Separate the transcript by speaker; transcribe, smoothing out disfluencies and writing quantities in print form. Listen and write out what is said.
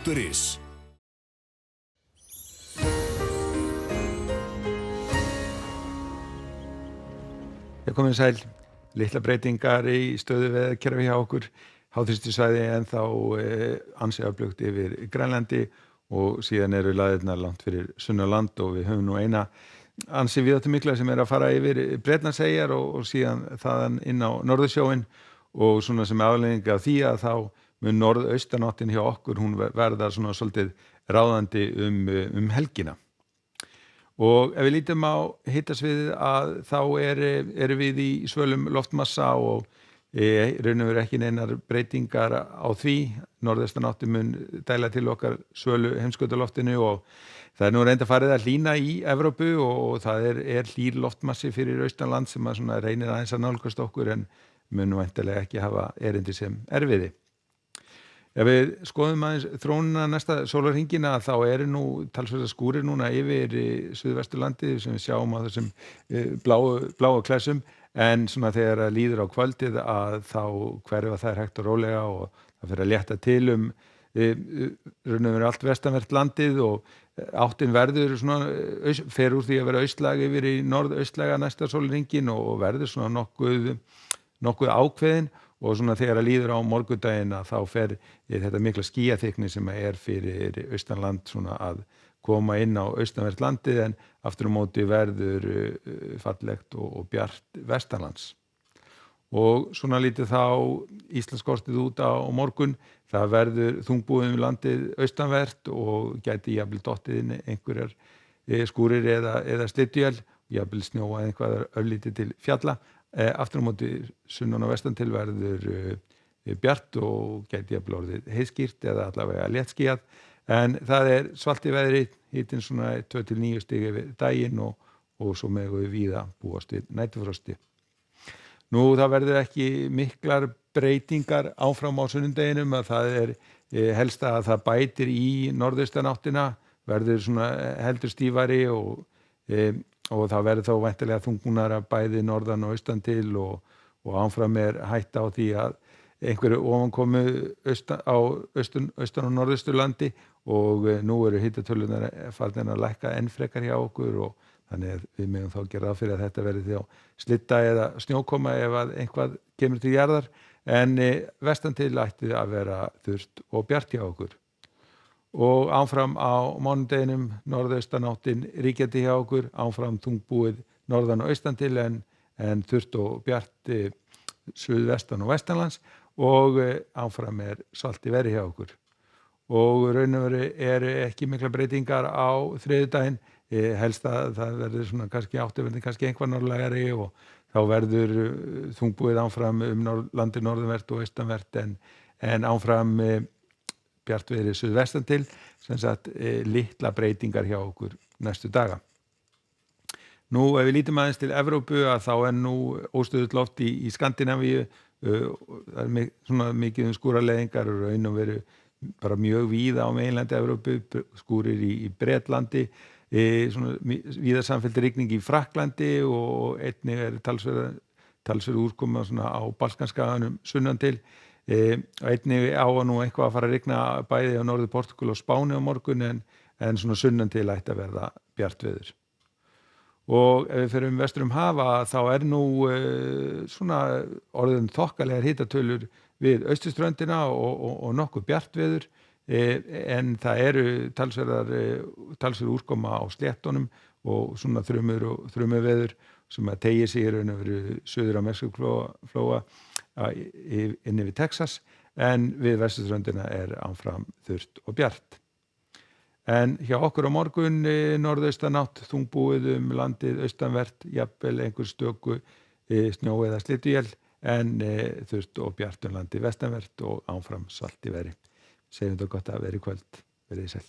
Speaker 1: Is.
Speaker 2: Ég komið sæl, litla breytingar í stöðu veðurkerfi hjá okkur, háþrýstisvæði en þá ansi öflugt yfir Grænlandi og síðan eru laðirnar langt fyrir Sunnanland og við höfum nú eina ansi víðáttumikla sem að fara yfir Bretlandseyjar og síðan þaðan inn á Norðursjóinn og svona sem afleiðing af því að þá mun norðaustanáttin hjá okkur hún verða svona svolítið ráðandi helgina. Og ef við lítum á hitasviðið að þá eru við í svölum loftmassa og raun og veru ekki neinar breytingar á því. Norðaustanátti mun dæla til okkar svölu heimskautaloftinu og það nú reynda farið að hlýna í Evrópu og það er hlýr loftmassi fyrir austanland sem að svona reynir aðeins að nálgast okkur en mun væntanlega ekki hafa erindi sem erfiði. Ef við skoðum aðeins þróunina næsta sólarhringina þá eru nú talsverðar skúrir núna yfir Suðvesturlandi sem við sjáum á þessum bláu klessum en svona þegar að líður á kvöldið að þá hverfa þær hægt og rólega og það fer að létta til raun og veru allt vestanvert landið og áttin verður svona fer úr því að vera austlæg yfir í norðaustlæga næsta sólarhringin og verður svona nokkuð ákveðin og svona þegar að líður á morgundaginn að þá fer þetta mikla skýjaþykni sem er fyrir austanland svona að koma inn á austanvert landið en aftur á móti verður fallegt og bjart vestanlands. Og svona lítið þá Íslandskortið út á morgun, það verður þungbúið landið austanvert og gæti jafnvel dottið inn einhverjar skúrir eða slydduél, jafnvel snjóa eitthvað örlítið til fjalla. Aftur á móti sunnan og vestan til verður bjart og gæti jafnvel orðið heiðskýrt eða allavega léttskýjað en það er svalt í veðri, hitinn svona 2-9 stig yfir daginn og svo megum við víða búast við næturfrosti. Nú það verður ekki miklar breytingar áfram á sunnudeginum að það er helst að það bætir í norðaustanáttina, verður svona heldur stífari og það verður þá væntanlega þungbúnara bæði norðan og austan til og áfram hætta á því að einhverju ofankomu austan og norðausturlandi og nú eru hitatölunar farnir að lækka enn frekar hjá okkur og þannig að við megum þá gera ráð fyrir að þetta verði þá slydda eða snjókoma ef að eitthvað kemur til jarðar en vestan til ætti að vera þurrt og bjart hjá okkur. Og áfram á mánudeginum norðaustanáttin ríkjandi hjá okkur, áfram þungbúið norðan og austan til en þurrt og bjart suðvestan og vestanlands og áfram svalt í veðri hjá okkur. Og raun og veru ekki mikla breytingar á þriðjudaginn, helst að það verður svona kannski áttverðin kannski einhvað norðlægari og þá verður þungbúið áfram landið norðanvert og austanvert en áfram bjartviðri suðvestan til, sem sagt litla breytingar hjá okkur næstu daga. Nú ef við lítum aðeins til Evrópu að þá nú óstöðugt loft í Skandinavíu, það svona mikið skúraleiðingar og raun og veru bara mjög víða á meginlandi Evrópu, skúrir í Bretlandi, svona víða samfelld rigning í Frakklandi og einnig talsverð úrkoma svona á Balkanskaganum sunnan til. Einnig á að nú eitthvað að fara að rigna bæði á norður Portúgal og Spáni á morgun en svona sunnan til ætti að verða bjart veður. Og ef við ferum vestur hafa þá nú svona orðin þokkalegar hitatölur við austurströndina og nokkuð bjart veður en það eru talsverð úrkoma á sléttunum og svona þrumuveður sem að teygir sig í raun og veru suður á Mexíkóflóa inn yfir Texas en við vesturströndina áfram þurrt og bjart. En hjá okkur á morgun norðaustanátt þungbúið landið austanvert, jafnvel einhver stöku snjó eða slydduél en þurrt og bjart landið vestanvert og áfram svalt í veðri. Segjum þetta gott að vera í kvöld, verið sæl.